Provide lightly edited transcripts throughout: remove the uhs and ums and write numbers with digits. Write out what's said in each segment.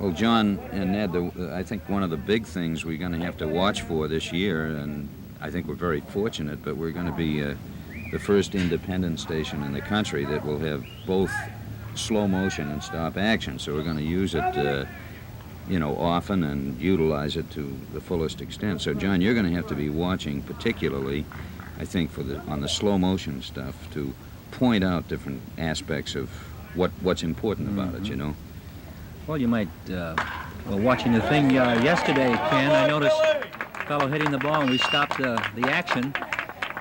Well, John and Ned, I think one of the big things we're going to have to watch for this year, and I think we're very fortunate, but we're going to be the first independent station in the country that will have both slow motion and stop action. So we're going to use it, often and utilize it to the fullest extent. So, John, you're going to have to be watching particularly, I think, on the slow motion stuff to point out different aspects of what's important about it, Well, you might, watching the thing yesterday, Ken, I noticed a fellow hitting the ball, and we stopped the action.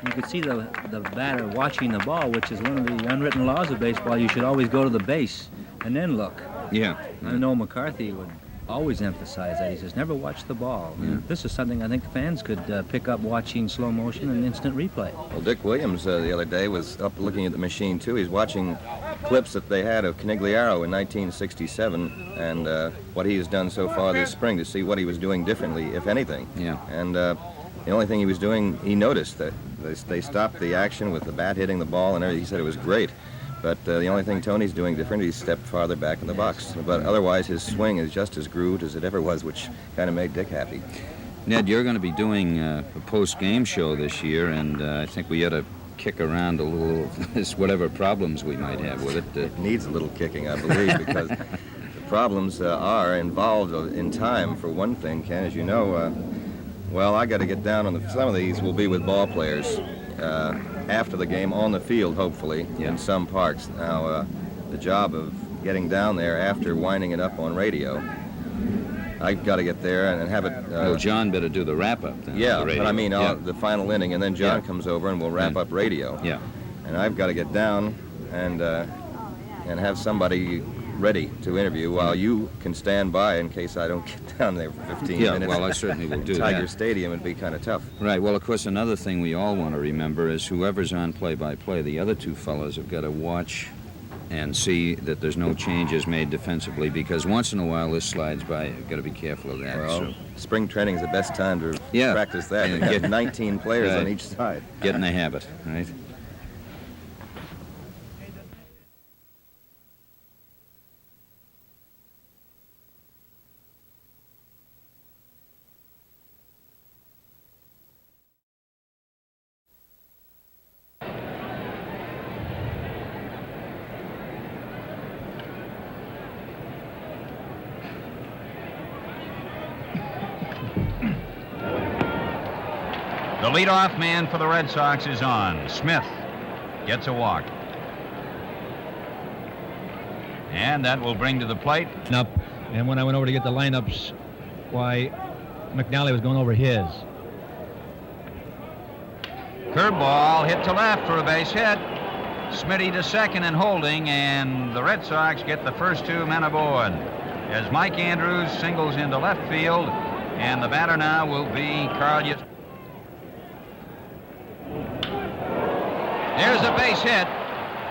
You could see the batter watching the ball, which is one of the unwritten laws of baseball. You should always go to the base and then look. Yeah. I know McCarthy would always emphasize that. He says, never watch the ball. Yeah. And this is something I think fans could pick up watching slow motion and instant replay. Well, Dick Williams the other day was up looking at the machine, too. He's watching clips that they had of Conigliaro in 1967 and what he has done so far this spring to see what he was doing differently, if anything. Yeah. And the only thing he was doing, he noticed that they stopped the action with the bat hitting the ball and everything. He said it was great. But the only thing Tony's doing different, he's stepped farther back in the box. But otherwise, his swing is just as grooved as it ever was, which kind of made Dick happy. Ned, you're going to be doing a post-game show this year, and I think we ought to kick around a little whatever problems we might have with it. It needs a little kicking, I believe, because the problems are involved in time. For one thing, Ken, as you know, I got to get down on some of these will be with ball players. After the game on the field, hopefully, in some parks. Now, the job of getting down there after winding it up on radio, I've got to get there and have it... well, John better do the wrap-up then. Yeah, the but I mean the final inning, and then John comes over and we'll wrap up radio. Yeah. And I've got to get down and have somebody ready to interview while you can stand by in case I don't get down there for 15 minutes. Yeah, well, I certainly will do that. Tiger Stadium would be kind of tough. Right, well, of course, another thing we all want to remember is whoever's on play-by-play, the other two fellows have got to watch and see that there's no changes made defensively, because once in a while this slides by. You've got to be careful of that. Well, spring training is the best time to practice that. And get 19 players on each side. Get in the habit, right? The leadoff man for the Red Sox is on. Smith gets a walk. And that will bring to the plate. And when I went over to get the lineups, why, McNally was going over his. Curveball hit to left for a base hit. Smitty to second and holding, and the Red Sox get the first two men aboard as Mike Andrews singles into left field, and the batter now will be Carl Yastrzemski. There's a base hit.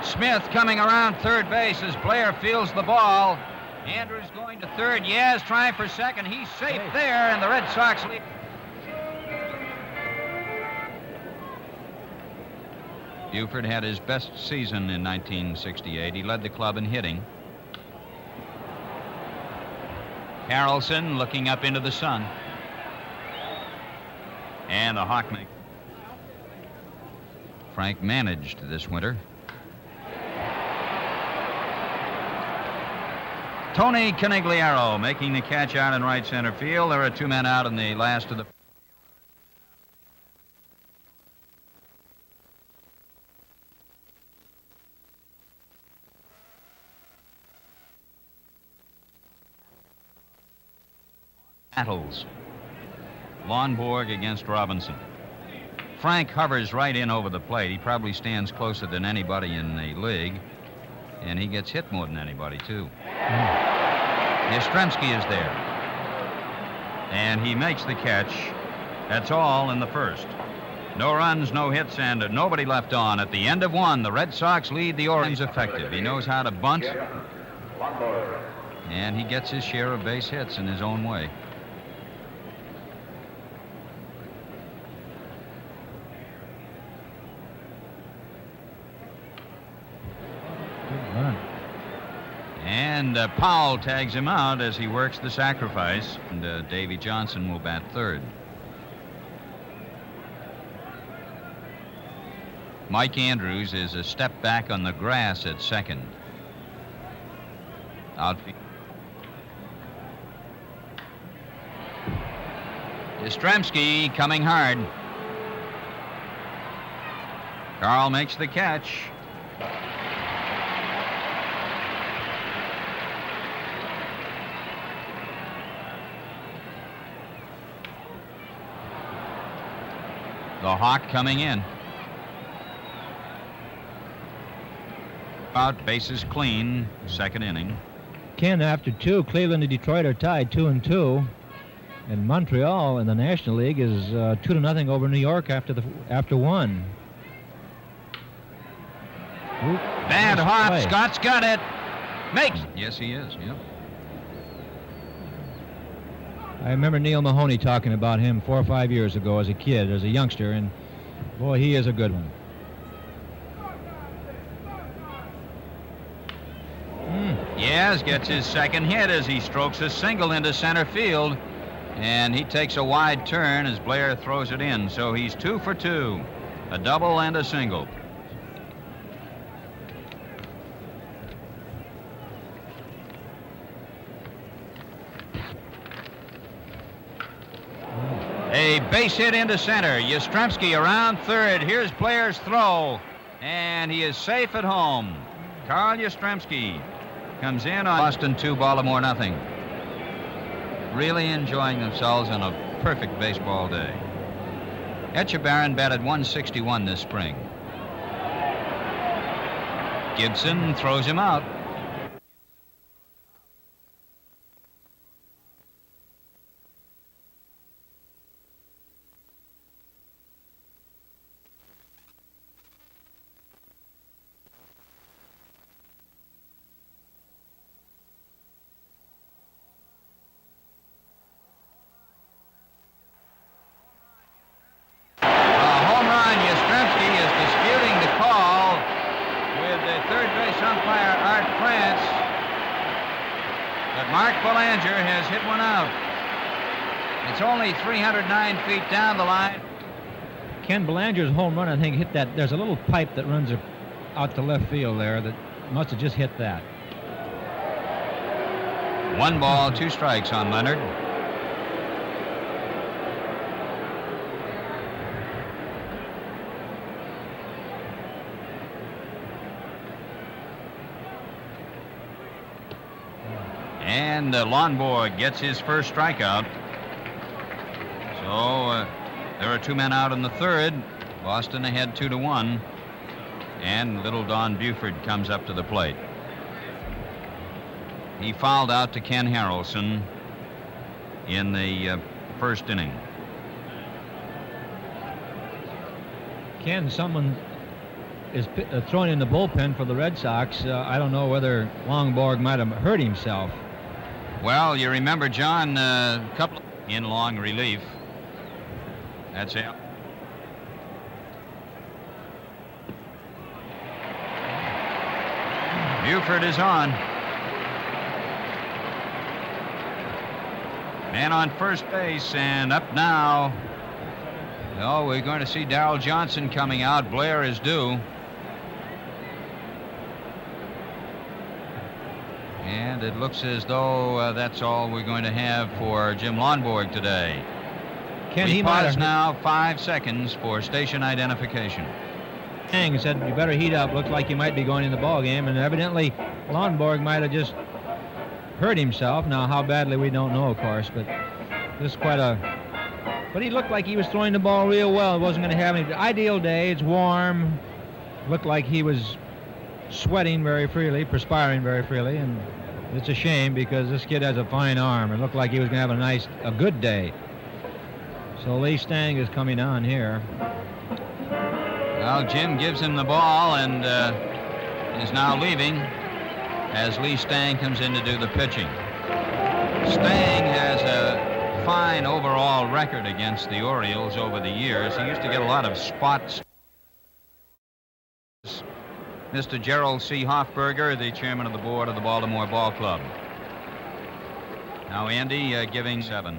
Smith coming around third base as Blair fields the ball. Andrews going to third. Yaz trying for second. He's safe there, and the Red Sox lead. Buford had his best season in 1968. He led the club in hitting. Harrelson looking up into the sun. And the Hawk make. Frank managed this winter. Tony Conigliaro making the catch out in right center field. There are two men out in the last of the... battles. Lonborg against Robinson. Frank hovers right in over the plate. He probably stands closer than anybody in the league, and he gets hit more than anybody, too. Yastrzemski is there, and he makes the catch. That's all in the first. No runs, no hits, and nobody left on. At the end of one, the Red Sox lead the Orioles. Effective. He knows how to bunt, and he gets his share of base hits in his own way. And And Powell tags him out as he works the sacrifice. And Davy Johnson will bat third. Mike Andrews is a step back on the grass at second. Outfield. Yastrzemski coming hard. Carl makes the catch. The Hawk coming in. Out, bases clean, second inning. Ken, after 2, Cleveland and Detroit are tied 2-2. And Montreal in the National League is 2-0 over New York after 1. Bad hop. Scott's got it. Makes. Yes, he is. Yep. I remember Neil Mahoney talking about him 4 or 5 years ago as a kid, as a youngster, and boy, he is a good one. Yes, gets his second hit as he strokes a single into center field. And he takes a wide turn as Blair throws it in. So he's 2 for 2. A double and a single. A base hit into center. Yastrzemski around third. Here's Blair's throw. And he is safe at home. Carl Yastrzemski comes in on Boston 2, Baltimore nothing. Really enjoying themselves on a perfect baseball day. Etchebarren batted 161 this spring. Gibson throws him out. Has hit one out. It's only 309 feet down the line. Ken Belanger's home run, I think, hit that. There's a little pipe that runs out to left field there that must have just hit that. 1 ball, 2 strikes on Leonard. And Lonborg gets his first strikeout. So there are 2 men out in the third. Boston ahead 2-1. And little Don Buford comes up to the plate. He fouled out to Ken Harrelson in the first inning. Ken, someone is throwing in the bullpen for the Red Sox. I don't know whether Lonborg might have hurt himself. Well, you remember, John, a couple in long relief. That's it. Buford is on. Man on first base, and up now. Oh, we're going to see Darrell Johnson coming out. Blair is due. And it looks as though that's all we're going to have for Jim Lonborg today. We pause now 5 seconds for station identification. Hang said, you better heat up. Looks like you might be going in the ball game. And evidently, Lonborg might have just hurt himself. Now, how badly, we don't know, of course. But this is quite a... But he looked like he was throwing the ball real well. It wasn't going to have any ideal day. It's warm. Looked like he was sweating very freely, perspiring very freely. And it's a shame because this kid has a fine arm. It looked like he was going to have a good day. So Lee Stang is coming on here. Well, Jim gives him the ball and is now leaving as Lee Stang comes in to do the pitching. Stang has a fine overall record against the Orioles over the years. He used to get a lot of spots. Mr. Gerald C. Hoffberger, the chairman of the board of the Baltimore Ball Club. Now Andy giving 7.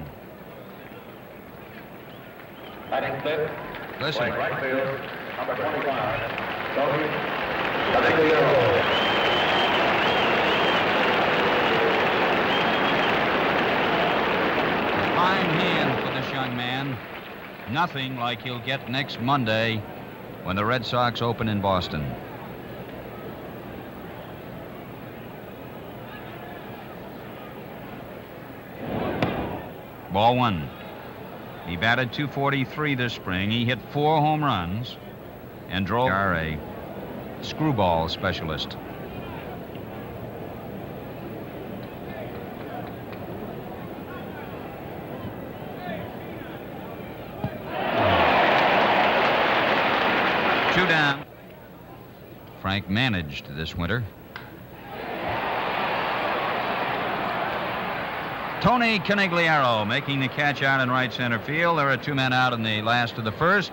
Listen. Right field, number 25, Tony Conigliaro. Fine hand for this young man. Nothing like he'll get next Monday when the Red Sox open in Boston. Ball 1. He batted .243 this spring. He hit 4 home runs and drove a screwball specialist. Two down. Frank managed this winter. Tony Conigliaro making the catch out in right center field. There are 2 men out in the last of the first.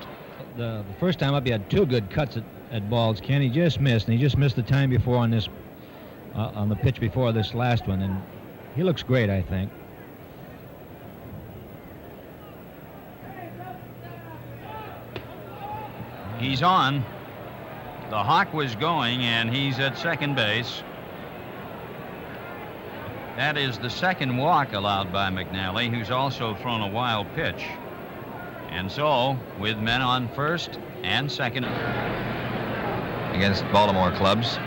The first time up, he had 2 good cuts at balls. Ken, he just missed, and he just missed the time before on this, on the pitch before this last one, and he looks great, I think. He's on. The Hawk was going, and he's at second base. That is the second walk allowed by McNally, who's also thrown a wild pitch. And so, with men on first and second Against Baltimore clubs.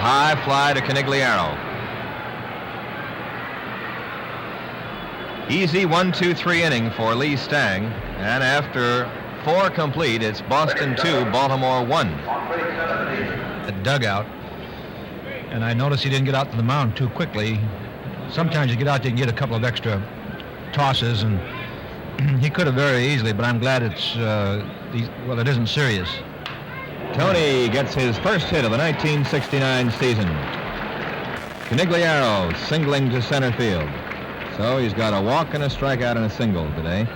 High fly to Conigliaro. Easy 1-2-3 inning for Lee Stang. And after 4 complete, it's Boston 2, Baltimore 1. The dugout. And I noticed he didn't get out to the mound too quickly. Sometimes you get out there and get a couple of extra tosses, and he could have very easily, but I'm glad it's, well, it isn't serious. Tony gets his first hit of the 1969 season. Conigliaro singling to center field. So he's got a walk and a strikeout and a single today.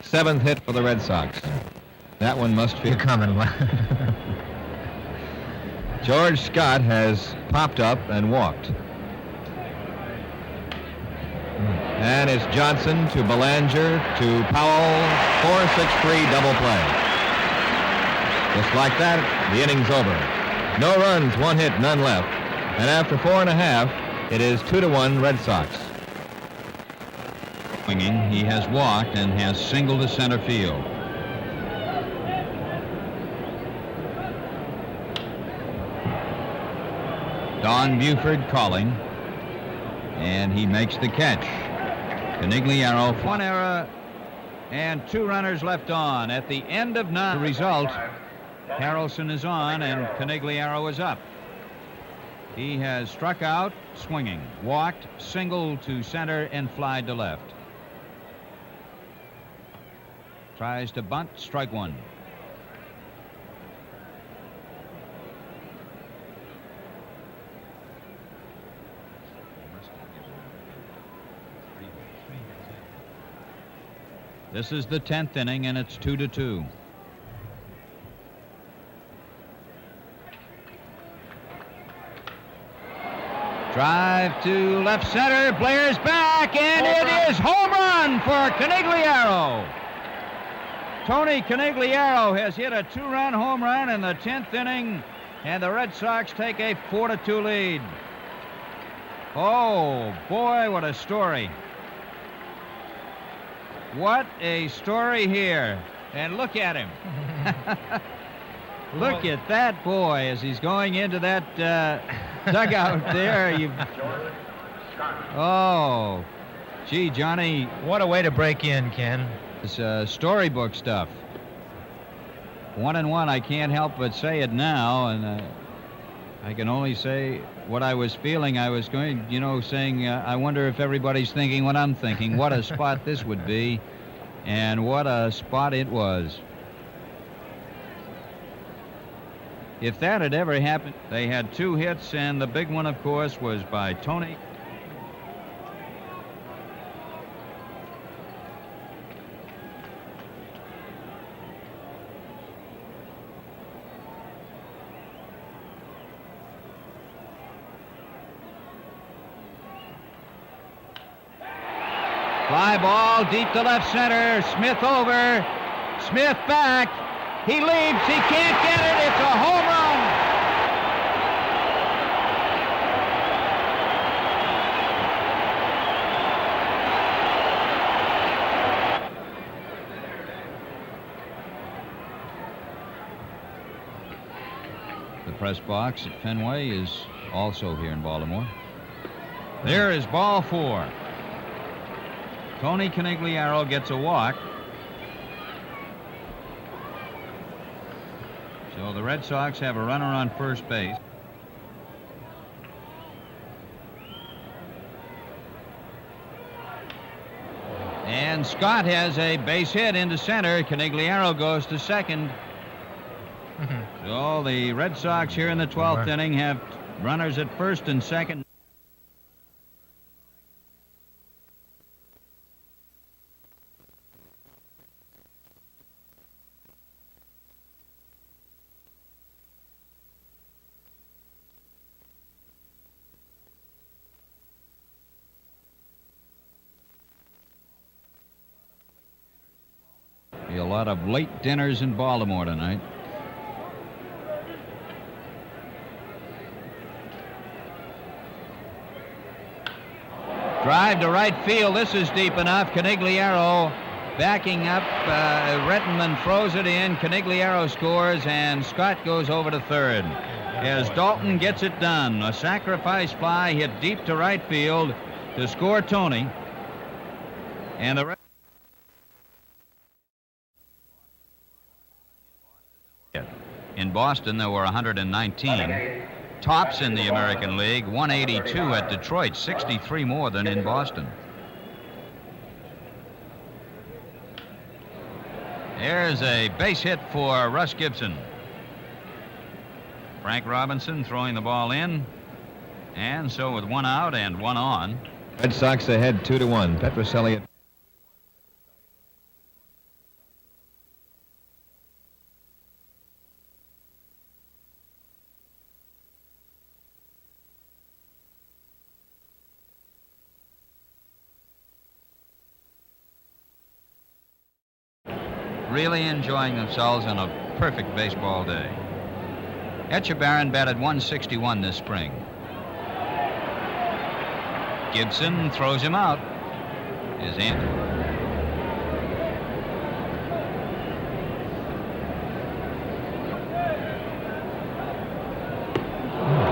7th hit for the Red Sox. That one must be coming. George Scott has popped up and walked. And it's Johnson to Belanger to Powell. 4-6-3 double play. Just like that, the inning's over. No runs, 1 hit, none left. And after 4.5, it is 2-1 Red Sox. Swinging, he has walked and has singled to center field. Don Buford calling, and he makes the catch. Conigliaro, 1 error and 2 runners left on. At the end of 9, the result, Harrelson is on and Conigliaro is up. He has struck out, swinging, walked, singled to center, and flied to left. Tries to bunt, strike 1. This is the 10th inning, and it's 2-2. Drive to left center. Blair's back, and it is home run for Conigliaro. Tony Conigliaro has hit a 2-run home run in the 10th inning, and the Red Sox take a 4-2 lead. Oh, boy, what a story. What a story here. And look at him. Look at that boy as he's going into that dugout there. Oh, gee, Johnny. What a way to break in, Ken. It's storybook stuff. 1-1, I can't help but say it now, and I can only say what I was feeling. I was going, saying, I wonder if everybody's thinking what I'm thinking. What a spot this would be, and what a spot it was. If that had ever happened, they had 2 hits, and the big one, of course, was by Tony. Fly ball deep to left center. Smith over. Smith back. He leaps. He can't get it. It's a home run. The press box at Fenway is also here in Baltimore. There is ball 4. Tony Conigliaro gets a walk. So the Red Sox have a runner on first base. And Scott has a base hit into center. Conigliaro goes to second. So the Red Sox here in the 12th inning have runners at first and second. Be a lot of late dinners in Baltimore tonight. Drive to right field. This is deep enough. Conigliaro backing up. Rettenman throws it in. Conigliaro scores, and Scott goes over to third. As Dalton gets it done. A sacrifice fly hit deep to right field to score Tony. And the in Boston, there were 119. Tops in the American League, 182 at Detroit, 63 more than in Boston. There's a base hit for Russ Gibson. Frank Robinson throwing the ball in, and so with 1 out and 1 on. Red Sox ahead 2-1. Petroselli. Really enjoying themselves on a perfect baseball day. Etchebarren batted 161 this spring. Gibson throws him out. Is in.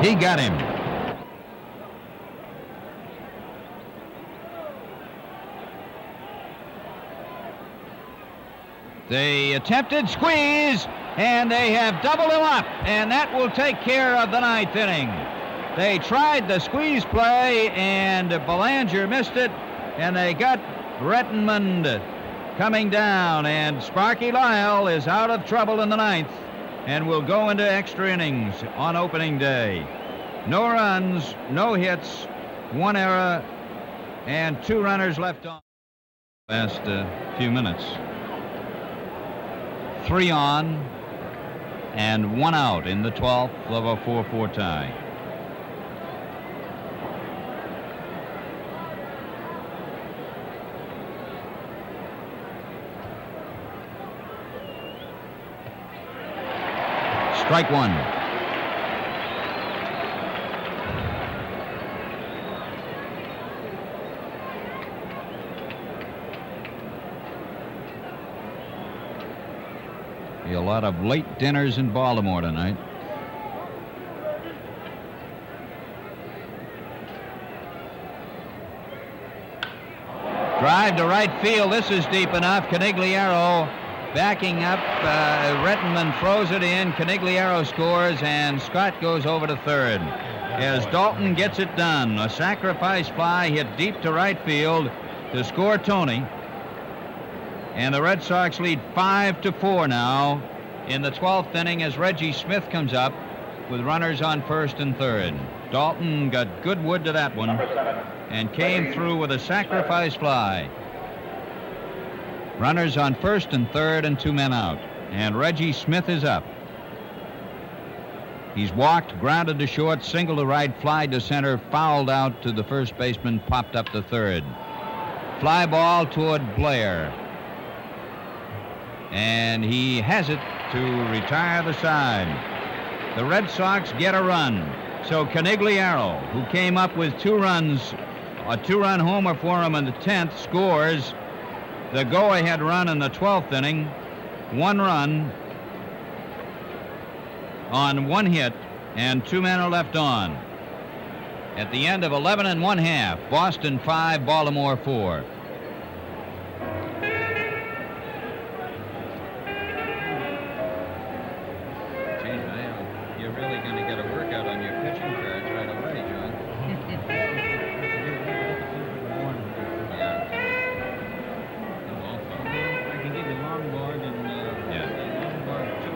He got him. They attempted squeeze, and they have doubled him up, and that will take care of the 9th inning. They tried the squeeze play, and Belanger missed it, and they got Rettenman coming down, and Sparky Lyle is out of trouble in the 9th and will go into extra innings on opening day. No runs, no hits, 1 error, and 2 runners left on. Last few minutes. 3 on and 1 out in the 12th of a 4-4 tie. Strike 1. A lot of late dinners in Baltimore tonight. Drive to right field. This is deep enough. Conigliaro backing up. Rettenman throws it in. Conigliaro scores, and Scott goes over to third. As Dalton gets it done. A sacrifice fly hit deep to right field to score Tony. And the Red Sox lead 5-4 now in the 12th inning as Reggie Smith comes up with runners on first and third. Dalton got good wood to that one and came through with a sacrifice fly. Runners on first and third and 2 men out. And Reggie Smith is up. He's walked, grounded to short, single to right, fly to center, fouled out to the first baseman, popped up to third. fly ball toward Blair. And he has it to retire the side. The Red Sox get a run. So Conigliaro, who came up with 2 runs, a 2-run homer for him in the 10th, scores the go-ahead run in the 12th inning. 1 run on 1 hit, and 2 men are left on. At the end of 11 1/2, Boston 5, Baltimore 4. You're really going to get a workout on your pitching cards right away, John. I can give you Longborg and Longborg 2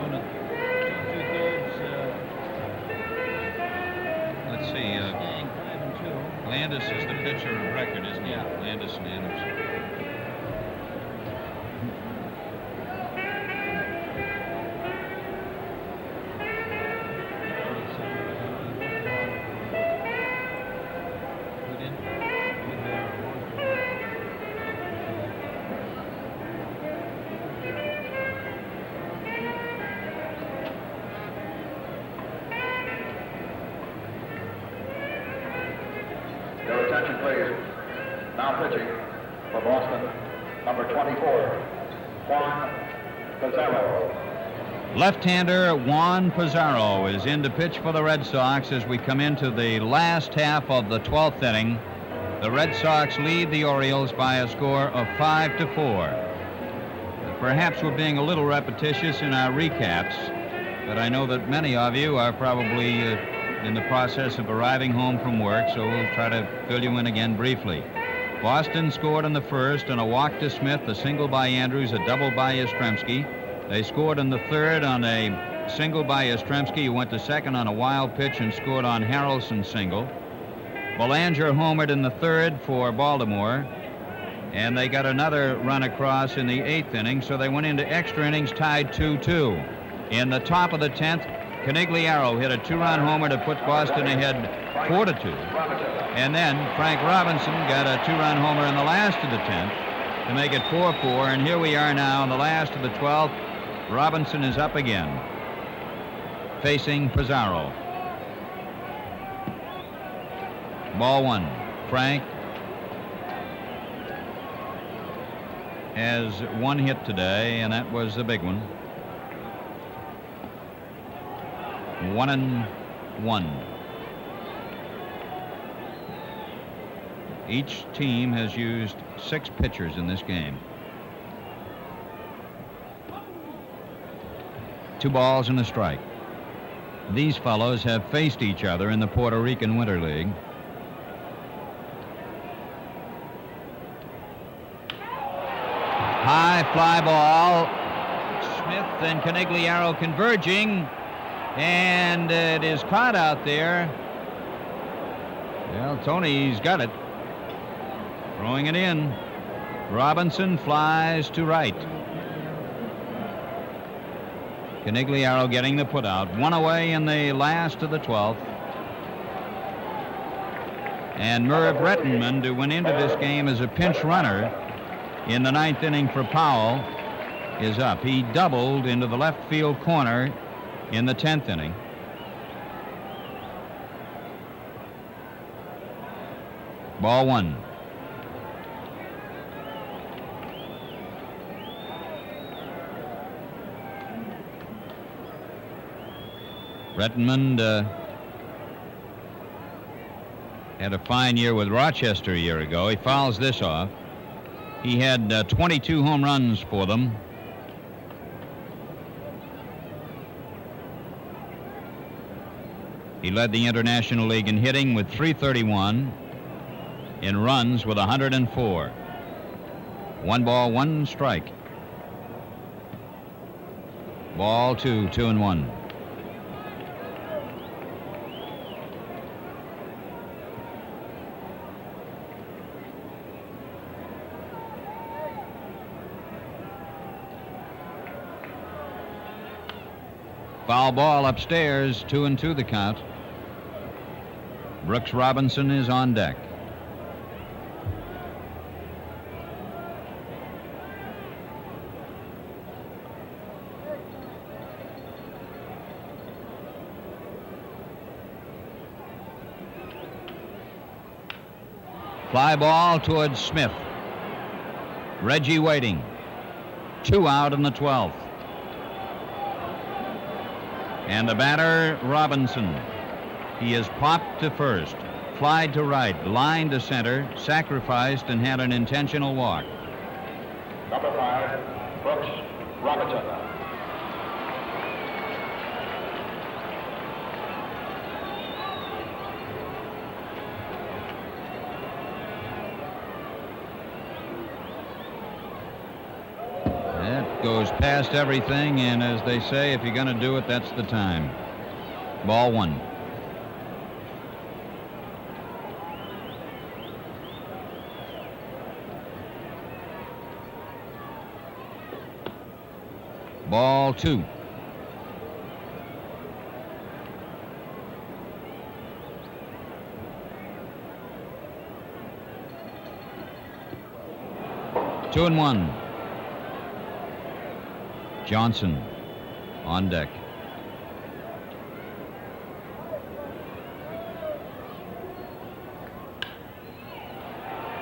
2/3. Let's see. Staying 5 and 2. Landis is the pitcher of record, isn't he? Yeah. Landis and Anderson. Your attention, please. Now pitching for Boston, number 24, Juan Pizarro. Left-hander Juan Pizarro is in to pitch for the Red Sox as we come into the last half of the 12th inning. The Red Sox lead the Orioles by a score of 5-4. Perhaps we're being a little repetitious in our recaps, but I know that many of you are probably in the process of arriving home from work, so we'll try to fill you in again briefly. Boston scored in the first on a walk to Smith, a single by Andrews, a double by Yastrzemski. They scored in the third on a single by Yastrzemski, who went to second on a wild pitch and scored on Harrelson's single. Belanger homered in the third for Baltimore, and they got another run across in the 8th inning, so they went into extra innings tied 2-2. In the top of the 10th, Conigliaro hit a 2-run homer to put Boston ahead 4-2. And then Frank Robinson got a 2-run homer in the last of the 10th to make it 4-4. And here we are now in the last of the 12th. Robinson is up again, facing Pizarro. Ball 1. Frank has 1 hit today, and that was the big one. 1-1. Each team has used 6 pitchers in this game. 2 balls and a strike. These fellows have faced each other in the Puerto Rican Winter League. High fly ball. Smith and Conigliaro converging, and it is caught out there. Well, Tony's got it. Throwing it in. Robinson flies to right. Conigliaro getting the putout. 1 away in the last of the 12th. And Merv Rettenman, to went into this game as a pinch runner in the 9th inning for Powell, is up. He doubled into the left field corner in the 10th inning. Ball 1. Rettenman had a fine year with Rochester a year ago. He fouls this off. He had 22 home runs for them. He led the International League in hitting with 331, in runs with 104. 1 ball, 1 strike. Ball 2, 2-1. Foul ball upstairs, 2-2 the count. Brooks Robinson is on deck. Fly ball towards Smith. Reggie waiting. 2 out in the 12th. And the batter, Robinson. He is popped to first, flied to right, lined to center, sacrificed, and had an intentional walk. Number 5, Brooks Robinson. That goes past everything, and as they say, if you're going to do it, that's the time. Ball 1. Ball 2. Two and 1. Johnson on deck.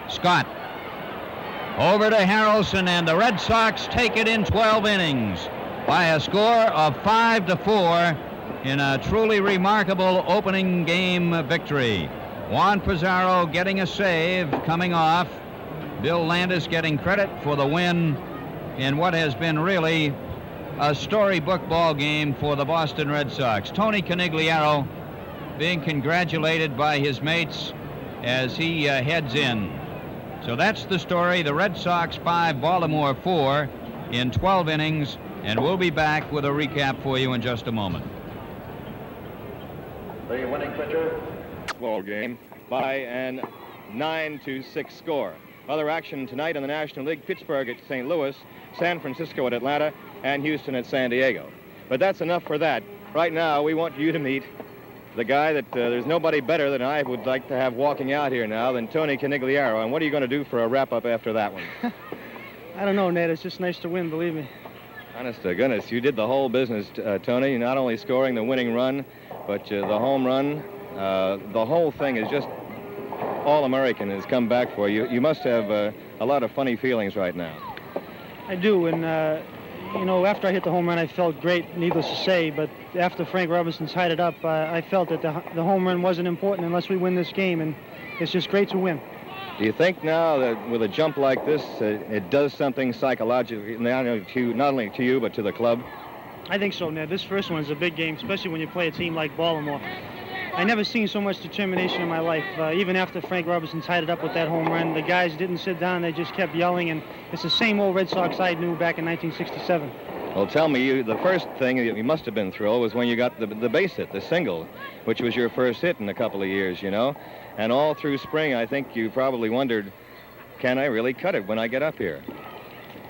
Scott over to Harrelson, and the Red Sox take it in 12 innings by a score of 5-4 in a truly remarkable opening game victory. Juan Pizarro getting a save coming off. Bill Landis getting credit for the win in what has been really a storybook ball game for the Boston Red Sox. Tony Conigliaro being congratulated by his mates as he heads in. So that's the story. The Red Sox 5, Baltimore 4 in 12 innings, and we'll be back with a recap for you in just a moment. The winning pitcher. Ball game by an 9-6 score. Other action tonight in the National League: Pittsburgh at St. Louis, San Francisco at Atlanta, and Houston at San Diego. But that's enough for that. Right now, we want you to meet the guy that there's nobody better than I would like to have walking out here now than Tony Conigliaro. And what are you going to do for a wrap-up after that one? I don't know, Ned. It's just nice to win, believe me. Honest to goodness, you did the whole business, Tony. Not only scoring the winning run, but the home run. The whole thing is just all-American has come back for you. You must have a lot of funny feelings right now. I do, and, you know, after I hit the home run, I felt great, needless to say, but after Frank Robinson tied it up, I felt that the home run wasn't important unless we win this game, and it's just great to win. Do you think now that with a jump like this, it does something psychologically, not only to you, but to the club? I think so, Ned. This first one is a big game, especially when you play a team like Baltimore. I never seen so much determination in my life. Even after Frank Robinson tied it up with that home run, the guys didn't sit down. They just kept yelling, and it's the same old Red Sox I knew back in 1967. Well, tell me, the first thing that you must have been thrilled was when you got the base hit, the single, which was your first hit in a couple of years, you know. And all through spring, I think you probably wondered, can I really cut it when I get up here?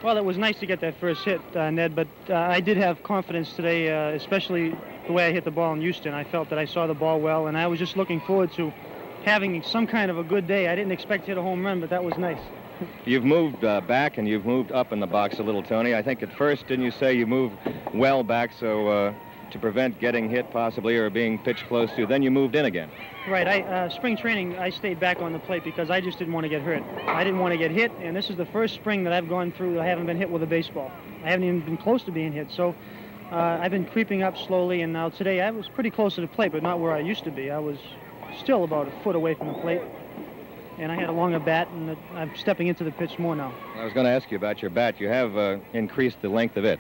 Well, it was nice to get that first hit, Ned, but I did have confidence today, especially the way I hit the ball in Houston. I felt that I saw the ball well, and I was just looking forward to having some kind of a good day. I didn't expect to hit a home run, but that was nice. You've moved back and you've moved up in the box a little, Tony. I think at first, didn't you say you moved well back so to prevent getting hit possibly or being pitched close to? Then you moved in again. Right. Spring training, I stayed back on the plate because I just didn't want to get hurt. I didn't want to get hit, and this is the first spring that I've gone through that I haven't been hit with a baseball. I haven't even been close to being hit, so I've been creeping up slowly, and now today I was pretty close to the plate, but not where I used to be. I was still about a foot away from the plate, and I had a longer bat, and I'm stepping into the pitch more now. I was going to ask you about your bat. You have increased the length of it.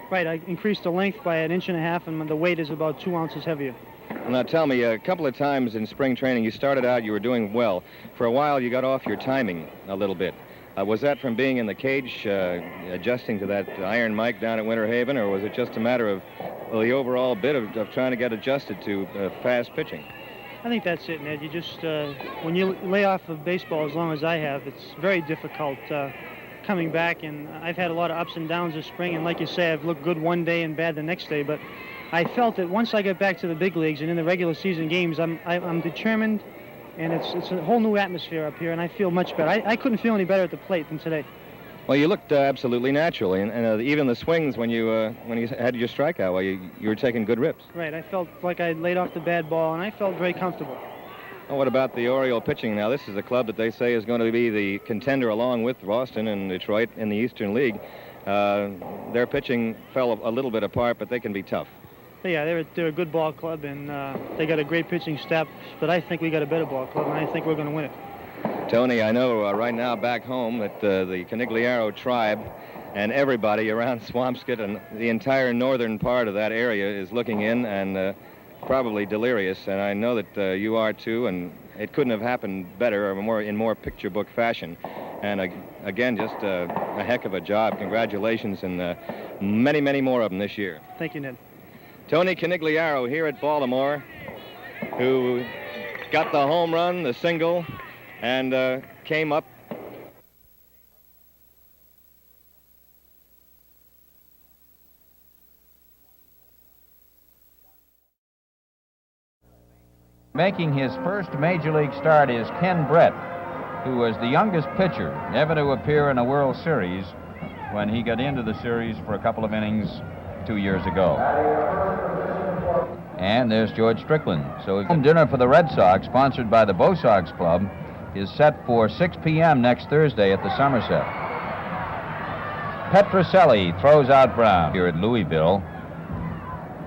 Right, I increased the length by 1.5 inches, and the weight is about 2 ounces heavier. Now tell me, a couple of times in spring training, you started out, you were doing well. For a while, you got off your timing a little bit. Was that from being in the cage, adjusting to that iron mic down at Winter Haven, or was it just a matter of the overall bit of trying to get adjusted to fast pitching? I think that's it, Ned. You just, when you lay off of baseball as long as I have, it's very difficult coming back, and I've had a lot of ups and downs this spring, and like you say, I've looked good one day and bad the next day, but I felt that once I get back to the big leagues and in the regular season games, I'm determined, and it's a whole new atmosphere up here, and I feel much better. I couldn't feel any better at the plate than today. Well, you looked absolutely natural, and even the swings when you had your strikeout, well, you were taking good rips. Right, I felt like I laid off the bad ball, and I felt very comfortable. Well, what about the Oriole pitching now? This is a club that they say is going to be the contender along with Boston and Detroit in the Eastern League. Their pitching fell a little bit apart, but they can be tough. Yeah, they're a good ball club, and they got a great pitching staff, but I think we got a better ball club, and I think we're going to win it. Tony, I know right now back home that the Conigliaro tribe and everybody around Swampscott and the entire northern part of that area is looking in and probably delirious, and I know that you are too, and it couldn't have happened better or in more picture book fashion. And again, just a heck of a job. Congratulations, and many, many more of them this year. Thank you, Ned. Tony Conigliaro here at Baltimore, who got the home run, the single, and came up. Making his first Major League start is Ken Brett, who was the youngest pitcher ever to appear in a World Series when he got into the series for a couple of innings 2 years ago. And there's George Strickland. So home dinner for the Red Sox, sponsored by the Bo Sox Club, is set for 6 p.m. next Thursday at the Somerset. Petrocelli throws out Brown here at Louisville.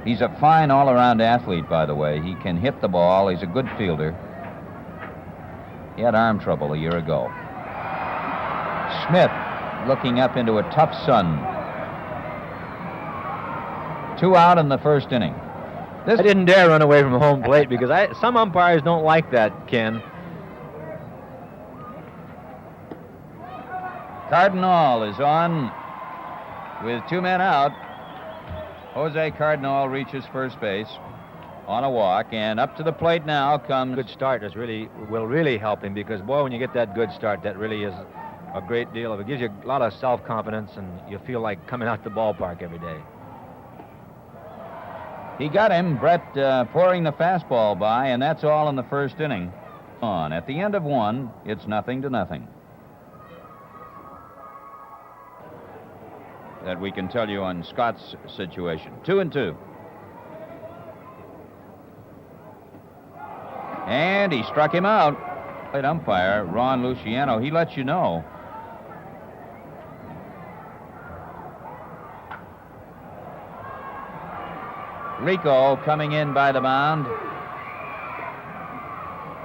He's a fine all-around athlete, by the way. He can hit the ball. He's a good fielder. He had arm trouble a year ago. Smith looking up into a tough sun. 2 out in the first inning. I didn't dare run away from home plate because some umpires don't like that, Ken. Cardinal is on with 2 men out. Jose Cardinal reaches first base on a walk, and up to the plate now comes... Good start will really help him because, boy, when you get that good start, that really is a great deal of it. Gives you a lot of self-confidence, and you feel like coming out the ballpark every day. He got him, Brett pouring the fastball by, and that's all in the first inning. At the end of 1, it's 0-0. That we can tell you on Scott's situation. 2-2. And he struck him out. Plate umpire, Ron Luciano, he lets you know. Rico coming in by the mound.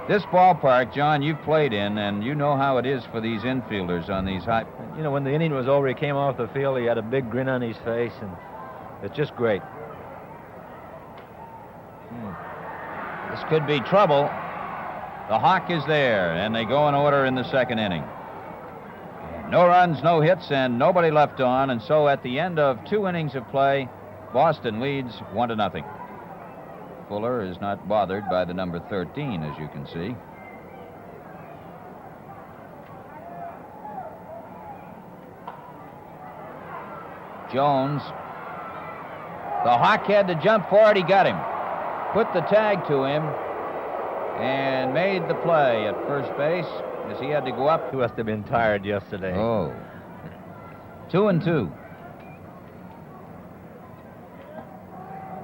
This ballpark, John, you've played in, and you know how it is for these infielders on these high... You know, when the inning was over, he came off the field, he had a big grin on his face, and it's just great. This could be trouble. The hawk is there, and they go in order in the second inning. No runs, no hits, and nobody left on, and so at the end of 2 innings of play, Boston leads 1-0. Fuller is not bothered by the number 13, as you can see. Jones. The hawk had to jump for it. He got him. Put the tag to him and made the play at first base as he had to go up. He must have been tired yesterday. Oh. 2-2.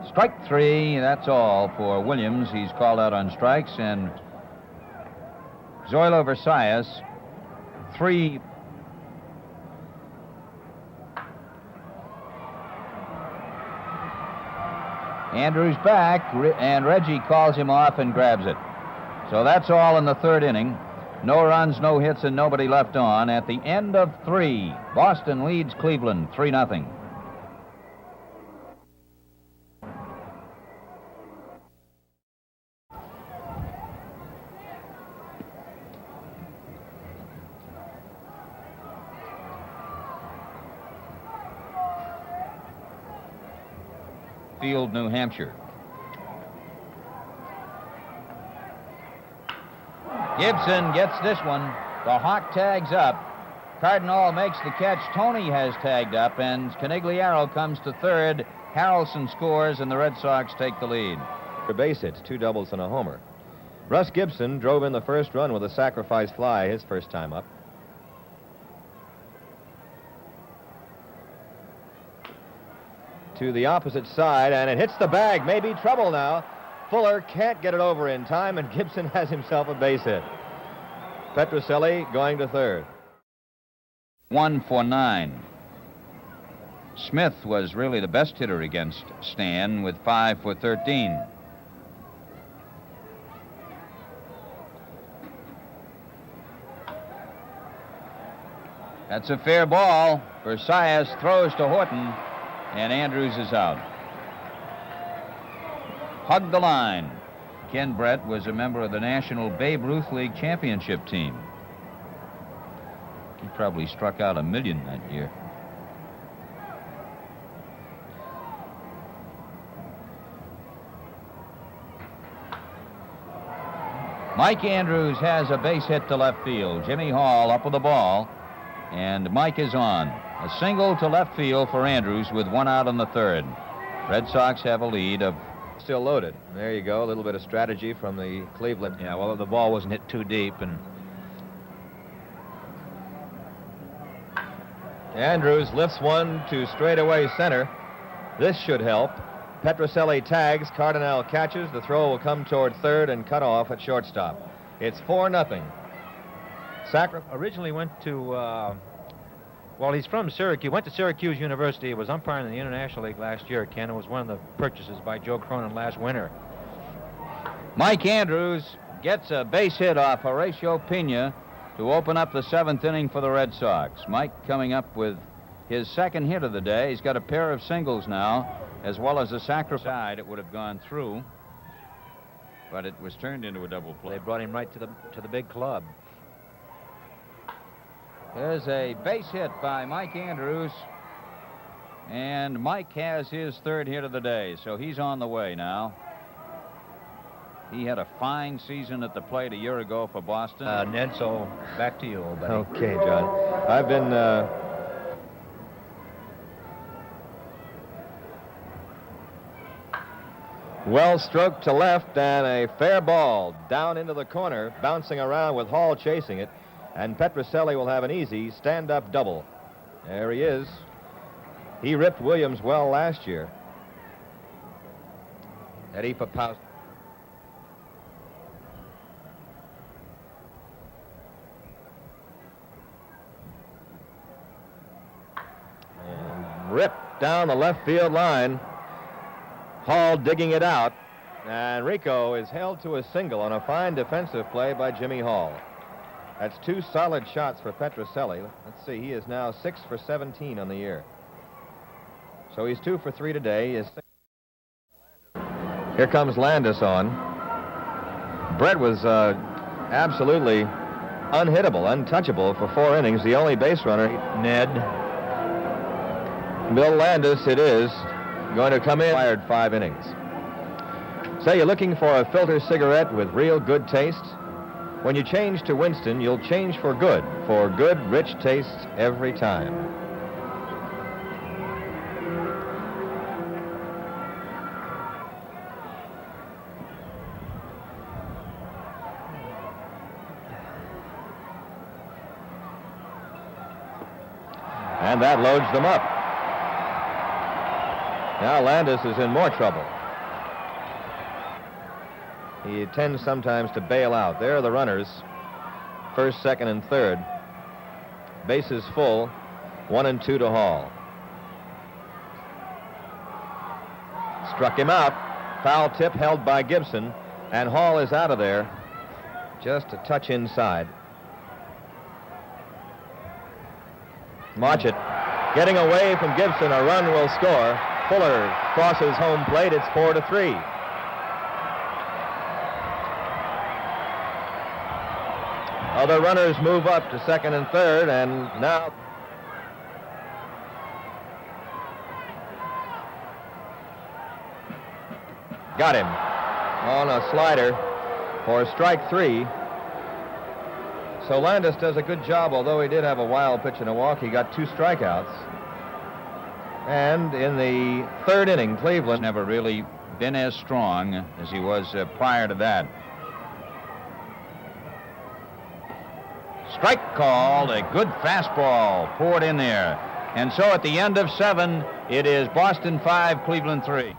Strike 3, that's all for Williams. He's called out on strikes, and Zoilo Versailles, 3. Andrews back, and Reggie calls him off and grabs it. So that's all in the third inning. No runs, no hits, and nobody left on. At the end of 3, Boston leads Cleveland 3-0. Field, New Hampshire. Gibson gets this one. The hawk tags up. Cardinal makes the catch. Tony has tagged up, and Conigliaro comes to third. Harrelson scores, and the Red Sox take the lead. For base hits, 2 doubles and a homer. Russ Gibson drove in the first run with a sacrifice fly his first time up. To the opposite side, and it hits the bag. Maybe trouble now. Fuller can't get it over in time, and Gibson has himself a base hit. Petrocelli going to third. 1 for 9. Smith was really the best hitter against Stan with 5 for 13. That's a fair ball. Versailles throws to Horton, and Andrews is out. Hug the line. Ken Brett was a member of the National Babe Ruth League Championship team. He probably struck out 1 million that year. Mike Andrews has a base hit to left field. Jimmy Hall up with the ball, and Mike is on. A single to left field for Andrews with 1 out in the third. Red Sox have a lead of... Still loaded. There you go. A little bit of strategy from the Cleveland. Yeah, well, the ball wasn't hit too deep, and Andrews lifts one to straightaway center. This should help. Petrocelli tags. Cardinal catches. The throw will come toward third and cut off at shortstop. It's 4-0. originally went to, well, he's from Syracuse. Went to Syracuse University. He was umpiring in the International League last year, Ken. It was one of the purchases by Joe Cronin last winter. Mike Andrews gets a base hit off Horatio Pena to open up the 7th inning for the Red Sox. Mike coming up with his second hit of the day. He's got a pair of singles now, as well as a sacrifice. It would have gone through, but it was turned into a double play. They brought him right to the big club. There's a base hit by Mike Andrews, and Mike has his third hit of the day, so he's on the way now. He had a fine season at the plate a year ago for Boston. Ned, so back to you, old buddy. Okay, John. I've been well stroked to left, and a fair ball down into the corner, bouncing around with Hall chasing it. And Petrocelli will have an easy stand-up double. There he is. He ripped Williams well last year. Eddie Papowski. And ripped down the left field line. Hall digging it out. And Rico is held to a single on a fine defensive play by Jimmy Hall. That's 2 solid shots for Petrocelli. Let's see, he is now 6 for 17 on the year. So he's 2 for 3 today. Here comes Landis on. Brett was absolutely unhittable, untouchable for 4 innings. The only base runner, Ned. Bill Landis, it is, going to come in. Fired 5 innings. Say you're looking for a filter cigarette with real good taste? When you change to Winston, you'll change for good rich taste every time. And that loads them up. Now Landis is in more trouble. He tends sometimes to bail out. There are the runners, first, second, and third. Bases full, 1 and 2 to Hall. Struck him out. Foul tip held by Gibson, and Hall is out of there, just a touch inside. Watch it. Getting away from Gibson, a run will score. Fuller crosses home plate. It's 4-3. Other runners move up to second and third, and now got him on a slider for strike 3. So Landis does a good job, although he did have a wild pitch and a walk. He got 2 strikeouts. And in the 3rd inning, Cleveland never really been as strong as he was prior to that. Strike called, a good fastball poured in there. And so at the end of 7, it is Boston 5, Cleveland 3.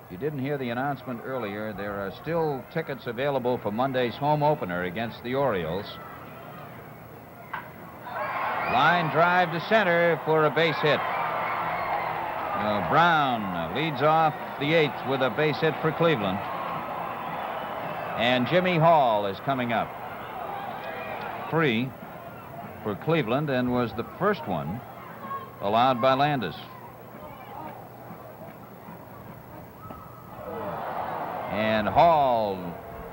If you didn't hear the announcement earlier, there are still tickets available for Monday's home opener against the Orioles. Line drive to center for a base hit. Brown leads off the 8th with a base hit for Cleveland. And Jimmy Hall is coming up. 3 for Cleveland, and was the first one allowed by Landis. And Hall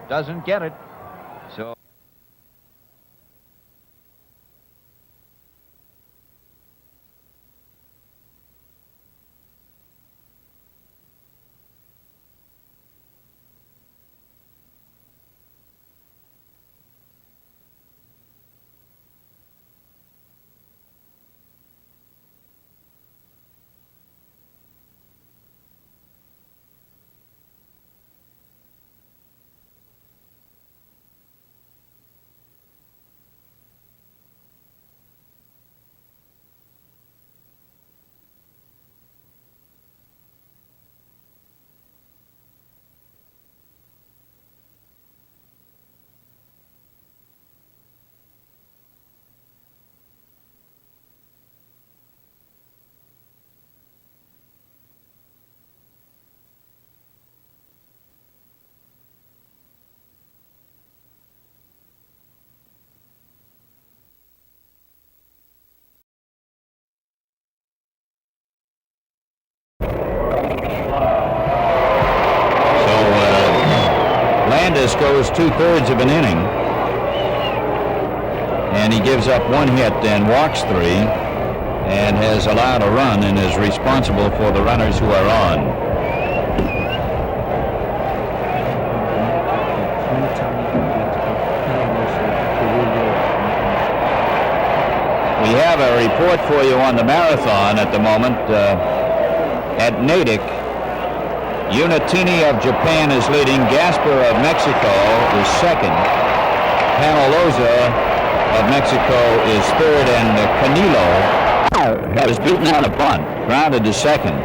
doesn't get it. So Landis goes 2/3 of an inning, and he gives up 1 hit and walks 3, and has allowed a run and is responsible for the runners who are on. We have a report for you on the marathon at the moment. At Natick, Unitini of Japan is leading. Gasper of Mexico is second. Panaloza of Mexico is third, and Canilo was beaten on a bunt, grounded to second.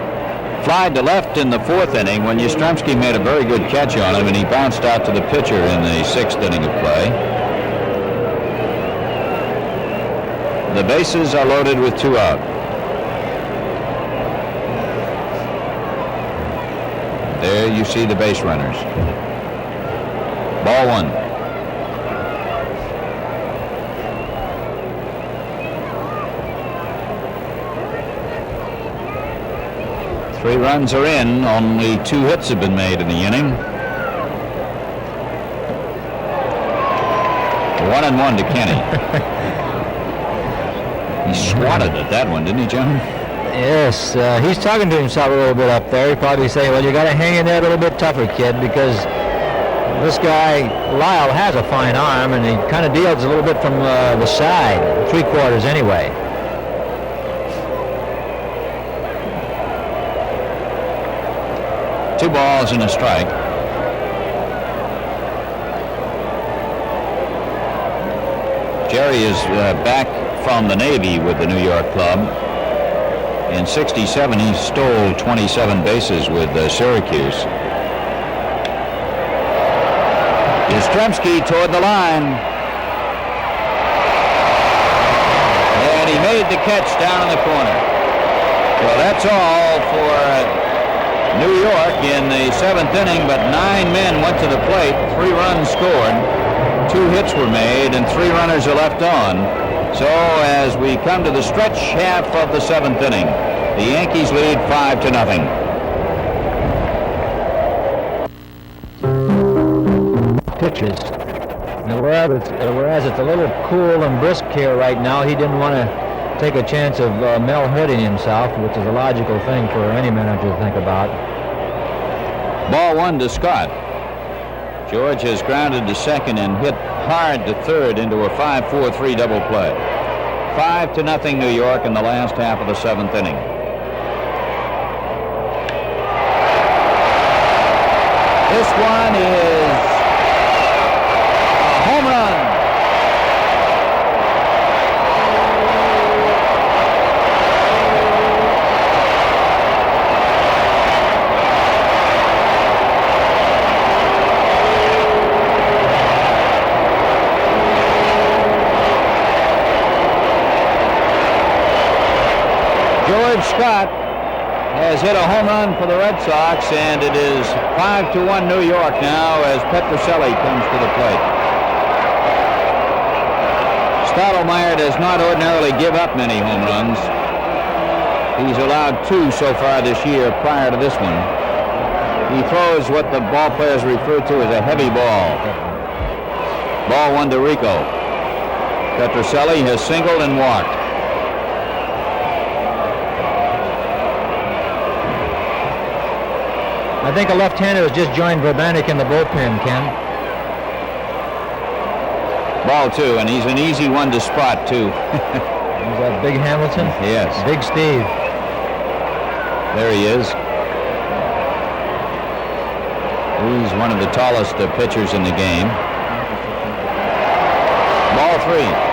Flied to left in the 4th inning when Yastrzemski made a very good catch on him, and he bounced out to the pitcher in the 6th inning of play. The bases are loaded with 2 out. There you see the base runners. Ball 1. Three runs are in. Only 2 hits have been made in the inning. 1-1 to Kenny. He swatted at that one, didn't he, John? Yes, he's talking to himself a little bit up there. He's probably saying, well, you got to hang in there a little bit tougher, kid, because this guy, Lyle, has a fine arm, and he kind of deals a little bit from the side, 3/4 anyway. Two balls and a strike. Jerry is back from the Navy with the New York club. In '67, he stole 27 bases with Syracuse. Yastrzemski toward the line. And he made the catch down in the corner. Well, that's all for New York in the 7th inning, but 9 men went to the plate, 3 runs scored, 2 hits were made, and 3 runners are left on. So as we come to the stretch half of the 7th inning, the Yankees lead 5-0. Pitches. Now, whereas it's a little cool and brisk here right now, he didn't want to take a chance of Mel hurting himself, which is a logical thing for any manager to think about. Ball 1 to Scott. George has grounded to second and hit hard to third into a 5-4-3 double play. 5-0 New York in the last half of the 7th inning. This one is a home run. Scott has hit a home run for the Red Sox, and it is 5-1 New York now as Petrocelli comes to the plate. Stottlemyre does not ordinarily give up many home runs. He's allowed 2 so far this year prior to this one. He throws what the ball players refer to as a heavy ball. Ball 1 to Rico. Petrocelli has singled and walked. I think a left-hander has just joined Verbanek in the bullpen, Ken. Ball 2, and he's an easy one to spot, too. Is that Big Hamilton? Yes. Big Steve. There he is. He's one of the tallest pitchers in the game. Ball 3.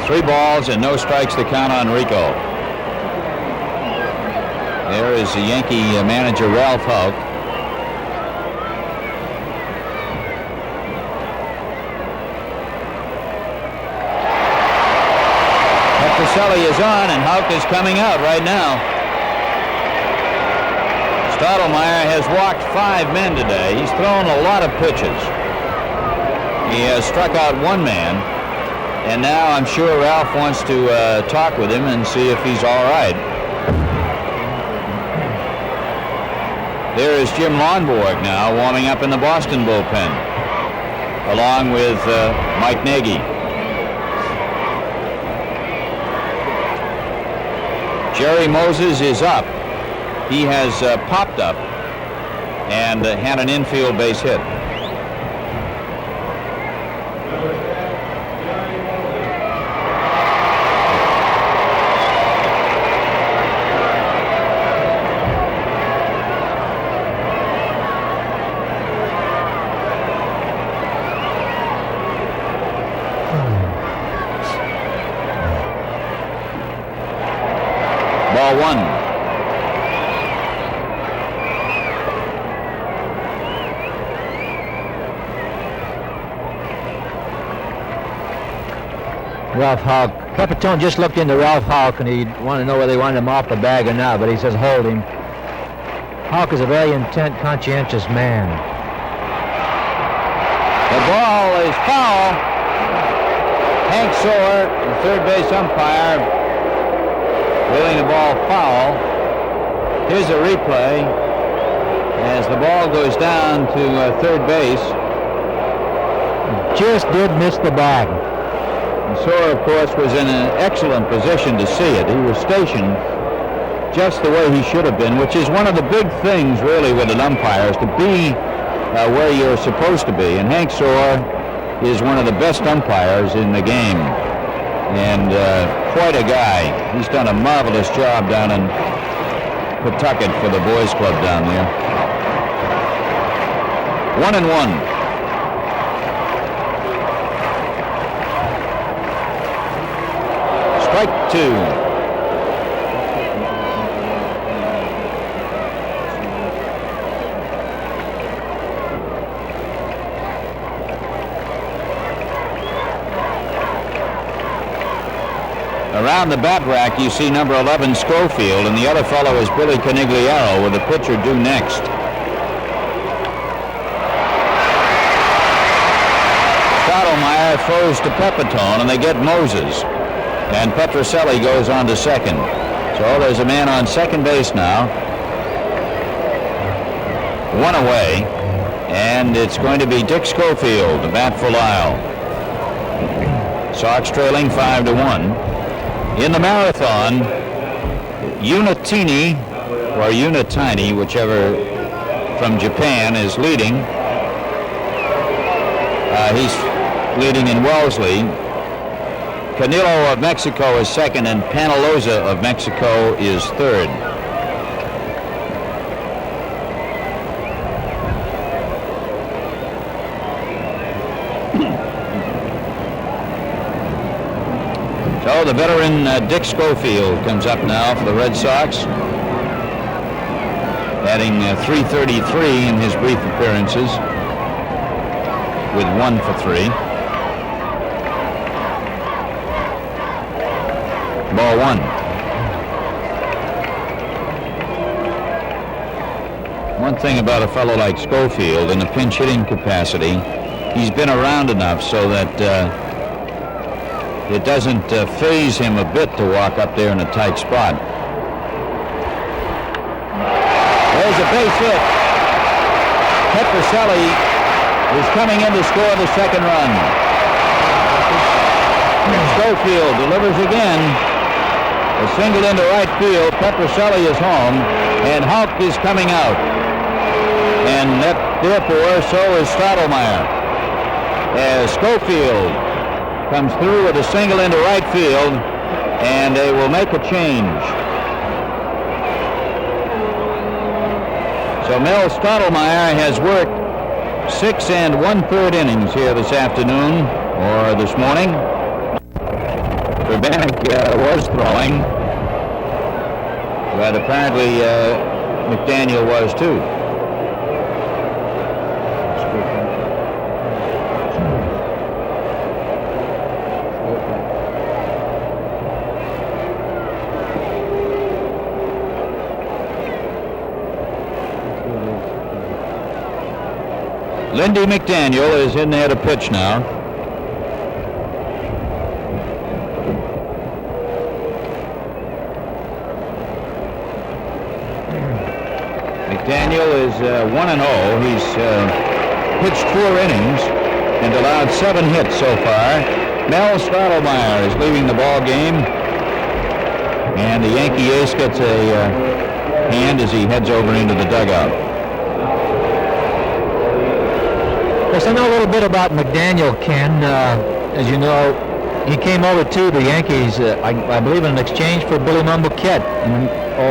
Three balls and no strikes to count on Rico. There is the Yankee manager, Ralph Houk. Petrocelli is on, and Houk is coming out right now. Stottlemyre has walked 5 men today. He's thrown a lot of pitches. He has struck out 1 man. And now I'm sure Ralph wants to talk with him and see if he's all right. There is Jim Lonborg now warming up in the Boston bullpen, along with Mike Nagy. Jerry Moses is up. He has popped up and had an infield base hit. Ball 1. Ralph Houk. Pepitone just looked into Ralph Houk, and he wanted to know whether they wanted him off the bag or not, but he says hold him. Houk is a very intent, conscientious man. The ball is foul. Hank Soar, the third base umpire, ruling the ball foul. Here's a replay as the ball goes down to third base. Just did miss the bag. And Soar, of course, was in an excellent position to see it. He was stationed just the way he should have been, which is one of the big things, really, with an umpire, is to be where you're supposed to be. And Hank Soar is one of the best umpires in the game. And quite a guy. He's done a marvelous job down in Pawtucket for the boys club down there. 1-1. Strike 2. Around the bat rack, you see number 11 Schofield, and the other fellow is Billy Conigliaro, with the pitcher due next. Stottlemyre throws to Pepitone, and they get Moses. And Petrocelli goes on to second. So there's a man on second base now. 1 away, and it's going to be Dick Schofield, the bat for Lyle. Sox trailing 5-1. In the marathon, Unitini, or Unitini, whichever, from Japan, is leading. He's leading in Wellesley. Canelo of Mexico is second, and Panaloza of Mexico is third. So the veteran Dick Schofield comes up now for the Red Sox. batting .333 in his brief appearances, with 1 for 3. Ball 1. One thing about a fellow like Schofield in a pinch hitting capacity, he's been around enough so that it doesn't faze him a bit to walk up there in a tight spot. There's a base hit. Petroselli is coming in to score the second run. Schofield delivers again. A single into right field. Petroselli is home, and Houck is coming out. And therefore, so is Stottlemyre. As Schofield comes through with a single into right field, and they will make a change. So Mel Stottlemyre has worked 6 1/3 innings here this afternoon, or this morning. Urbanek was throwing, but apparently McDaniel was too. Lindy McDaniel is in there to pitch now. McDaniel is 1-0. He's pitched 4 innings and allowed 7 hits so far. Mel Stottlemyre is leaving the ball game, and the Yankee ace gets a hand as he heads over into the dugout. Yes, I know a little bit about McDaniel, Ken. As you know, he came over to the Yankees, I believe, in exchange for Billy Mumbuquette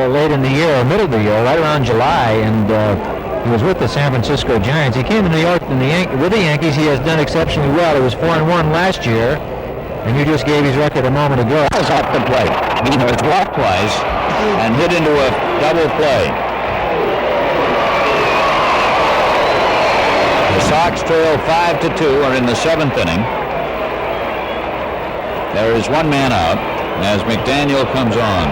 late in the year, or middle of the year, right around July, and he was with the San Francisco Giants. He came to New York with the Yankees. He has done exceptionally well. He was 4-1 last year, and you just gave his record a moment ago. That was off the plate. He was blocked twice and hit into a double play. The Sox trail 5-2, are in the 7th inning. There is one man out as McDaniel comes on.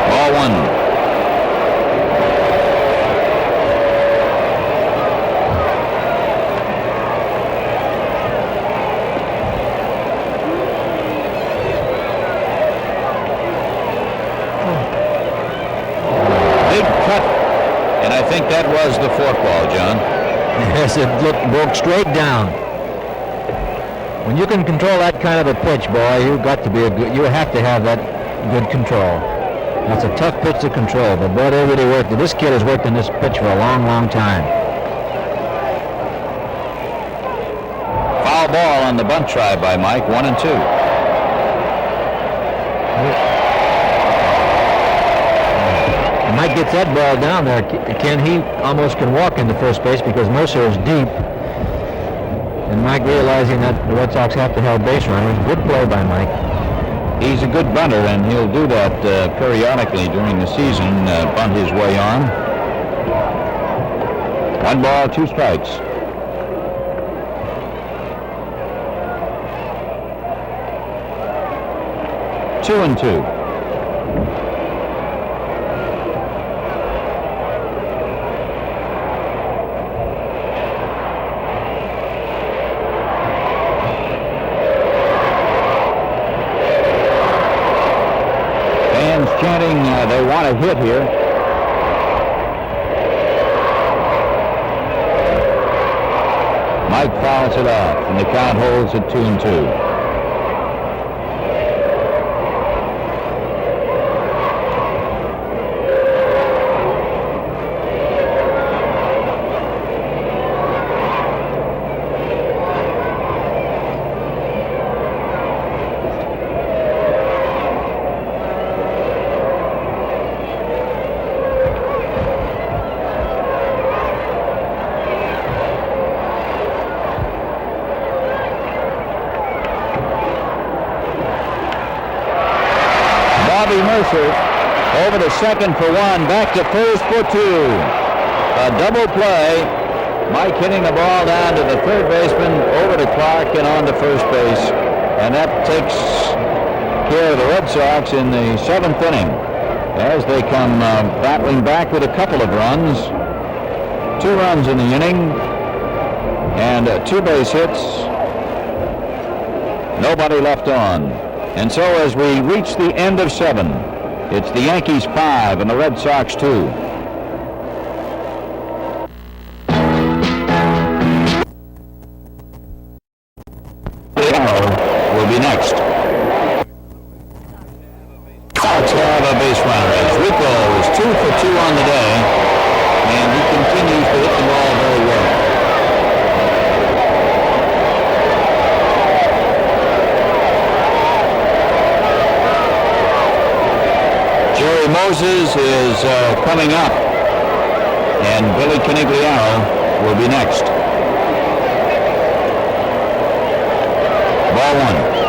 Ball 1. I think that was the forkball, John. Yes, it broke straight down. When you can control that kind of a pitch, boy, you have to have that good control. That's a tough pitch to control, but boy, they really worked. This kid has worked in this pitch for a long, long time. Foul ball on the bunt try by Mike, 1-2. Mike gets that ball down there. Ken, he almost can walk into first base because Mercer is deep. And Mike, realizing that the Red Sox have to have base runners. Good play by Mike. He's a good bunter, and he'll do that periodically during the season, bunt his way on. 1 ball, 2 strikes. Two and two. Chanting they want a hit here. Mike fouls it off, and the count holds at 2-2. Bobby Mercer over to second for one, back to first for two. A double play. Mike hitting the ball down to the third baseman, over to Clark, and on to first base. And that takes care of the Red Sox in the seventh inning as they come battling back with a couple of runs. 2 runs in the inning and 2 base hits. Nobody left on. And so as we reach the end of 7, it's the Yankees 5 and the Red Sox 2. Will be next. Sox have a base runner as Rico is 2 for 2 on the day, and he continues to hit the ball very well. Jerry Moses is coming up, and Billy Conigliaro will be next. Ball 1.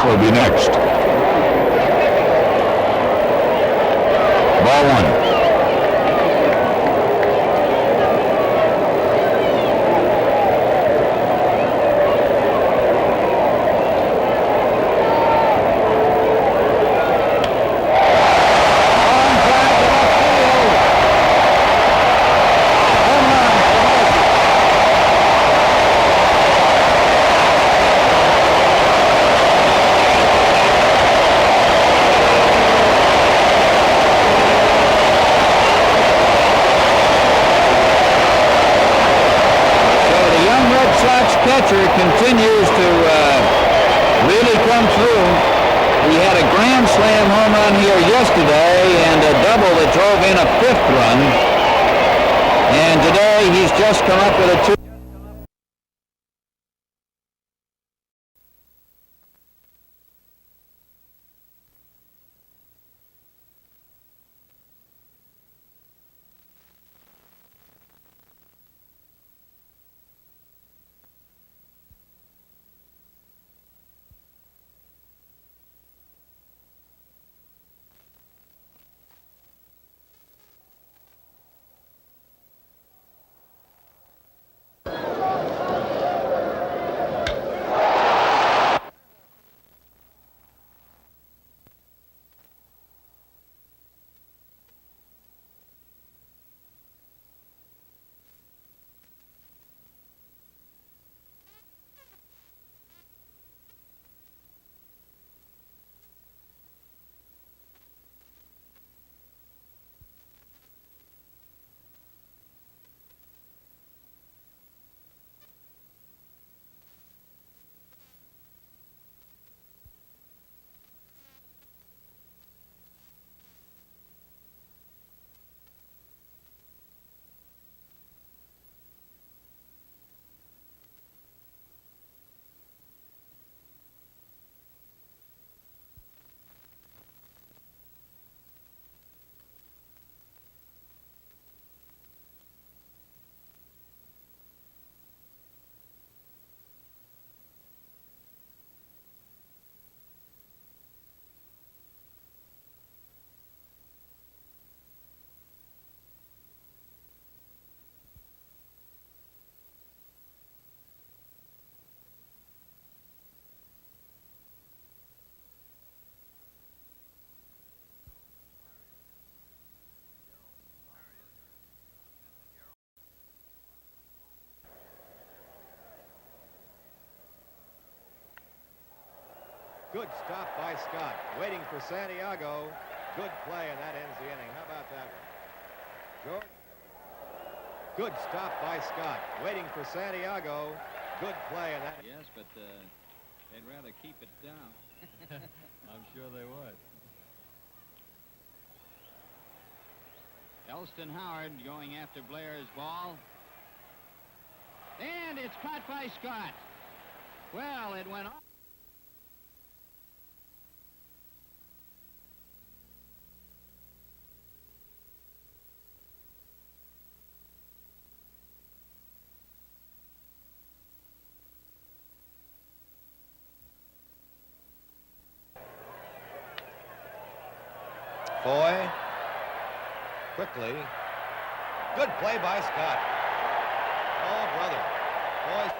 Will be next. Ball 1. Catcher continues to really come through. He had a grand slam home run here yesterday and a double that drove in a 5th run. And today he's just come up with a 2. Good stop by Scott. Waiting for Santiago. Good play, and that ends the inning. How about that one? George? Good stop by Scott. Waiting for Santiago. Good play, and that... Yes, but they'd rather keep it down. I'm sure they would. Elston Howard going after Blair's ball. it's caught by Scott. Well, it went off. Foy. Quickly. Good play by Scott. Oh, brother. Foy.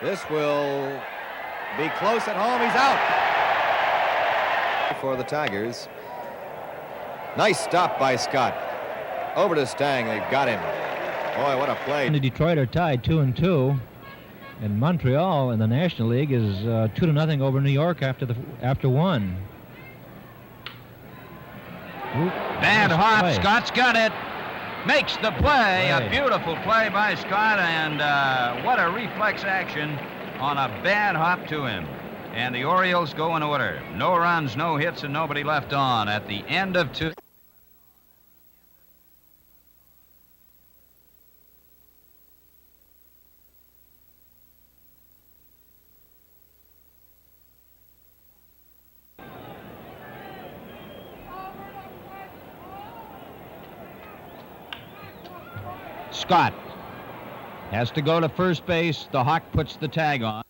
This will be close at home. He's out. For the Tigers. Nice stop by Scott. Over to Stang. They've got him. Boy, what a play. And Detroit are tied 2-2. And Montreal in the National League is 2-0 over New York after one. Bad Nice hop. play. Scott's got it. Makes the play. A beautiful play by Scott, and what a reflex action on a bad hop to him. And the Orioles go in order. No runs, no hits, and nobody left on at the end of two. Scott has to go to first base. The Hawk puts the tag on.